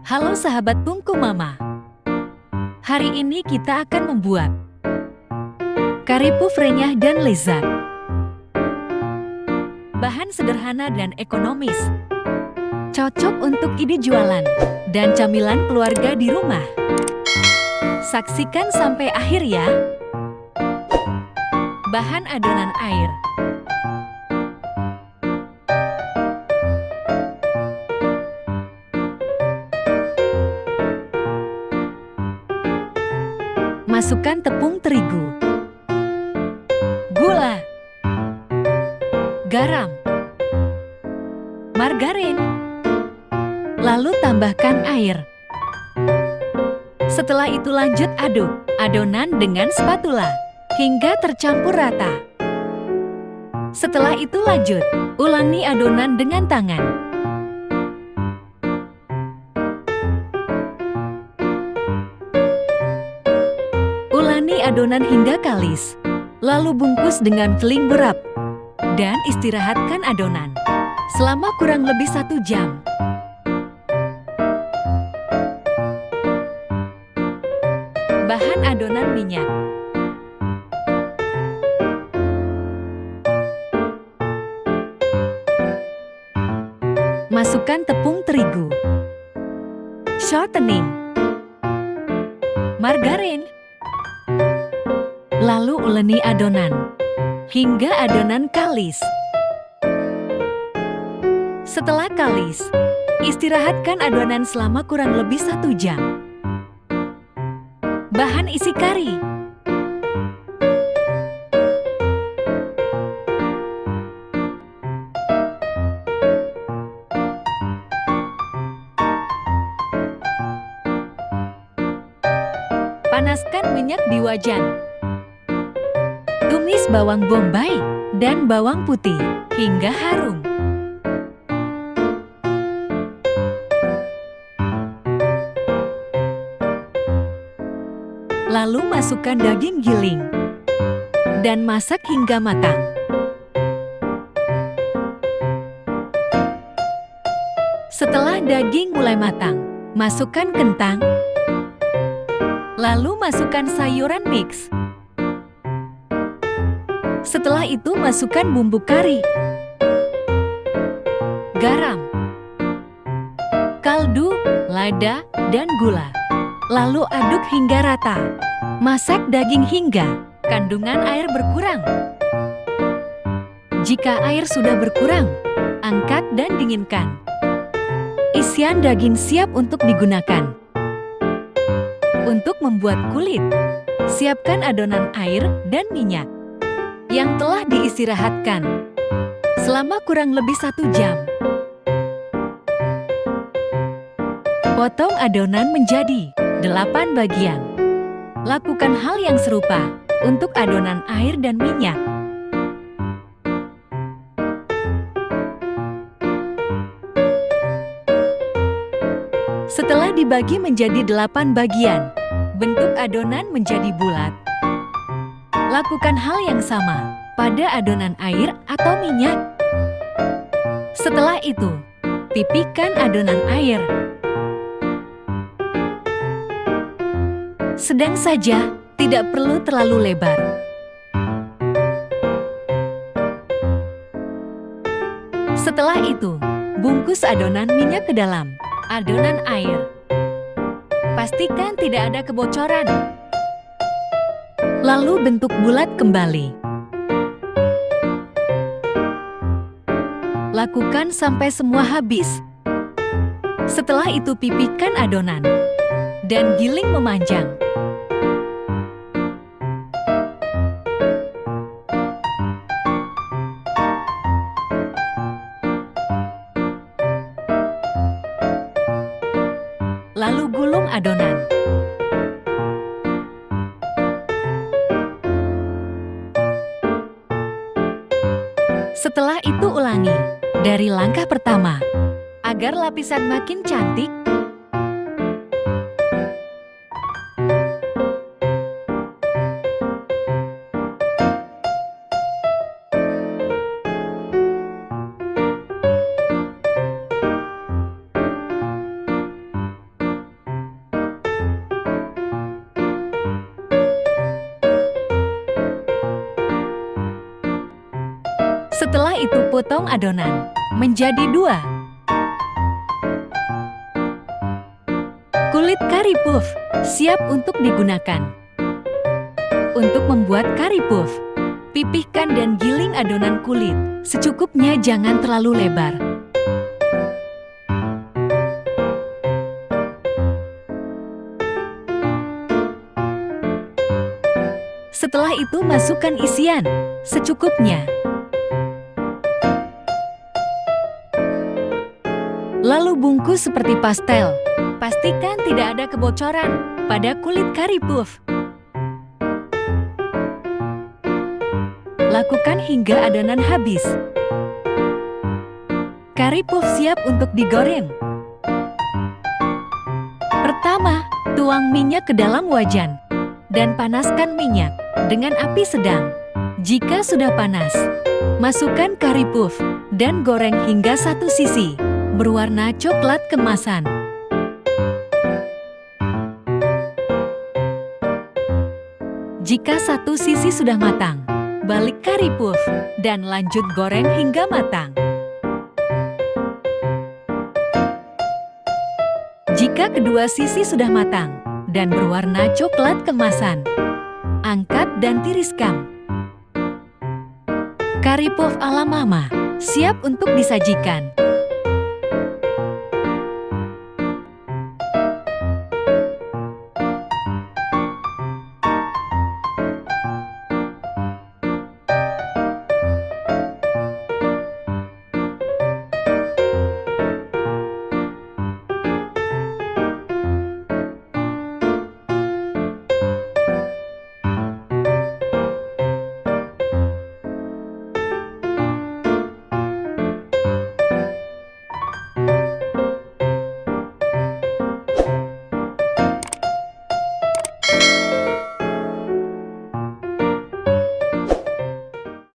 Halo sahabat Tungku Mama. Hari ini kita akan membuat kari puff renyah dan lezat. Bahan sederhana dan ekonomis. Cocok untuk ide jualan dan camilan keluarga di rumah. Saksikan sampai akhir ya. Bahan adonan air. Masukkan tepung terigu, gula, garam, margarin, lalu tambahkan air. Setelah itu lanjut aduk adonan dengan spatula hingga tercampur rata. Setelah itu lanjut ulangi adonan dengan tangan. Ulani adonan hingga kalis, lalu bungkus dengan cling wrap dan istirahatkan adonan selama kurang lebih 1 jam. Bahan adonan minyak. Masukkan tepung terigu, shortening, margarin, lalu uleni adonan hingga adonan kalis. Setelah kalis, istirahatkan adonan selama kurang lebih 1 jam. Bahan isi kari. Panaskan minyak di wajan. Tumis bawang bombay dan bawang putih hingga harum. Lalu masukkan daging giling dan masak hingga matang. Setelah daging mulai matang, masukkan kentang. Lalu masukkan sayuran mix. Setelah itu masukkan bumbu kari, garam, kaldu, lada, dan gula. Lalu aduk hingga rata. Masak daging hingga kandungan air berkurang. Jika air sudah berkurang, angkat dan dinginkan. Isian daging siap untuk digunakan. Untuk membuat kulit, siapkan adonan air dan minyak yang telah diistirahatkan selama kurang lebih 1 jam. Potong adonan menjadi 8 bagian. Lakukan hal yang serupa untuk adonan air dan minyak. Setelah dibagi menjadi 8 bagian, bentuk adonan menjadi bulat. Lakukan hal yang sama pada adonan air atau minyak. Setelah itu, pipihkan adonan air. Sedang saja, tidak perlu terlalu lebar. Setelah itu, bungkus adonan minyak ke dalam adonan air. Pastikan tidak ada kebocoran. Lalu bentuk bulat kembali. Lakukan sampai semua habis. Setelah itu pipihkan adonan dan giling memanjang. Lalu gulung adonan. Setelah itu ulangi dari langkah pertama agar lapisan makin cantik. Setelah itu potong adonan menjadi 2. Kulit kari puff siap untuk digunakan. Untuk membuat kari puff, pipihkan dan giling adonan kulit secukupnya, jangan terlalu lebar. Setelah itu masukkan isian secukupnya. Lalu bungkus seperti pastel. Pastikan tidak ada kebocoran pada kulit kari puff. Lakukan hingga adonan habis. Kari puff siap untuk digoreng. Pertama, tuang minyak ke dalam wajan dan panaskan minyak dengan api sedang. Jika sudah panas, masukkan kari puff dan goreng hingga satu sisi berwarna coklat kemasan. Jika satu sisi sudah matang, balik kari puff dan lanjut goreng hingga matang. Jika kedua sisi sudah matang dan berwarna coklat kemasan, angkat dan tiriskan. Kari puff ala mama siap untuk disajikan.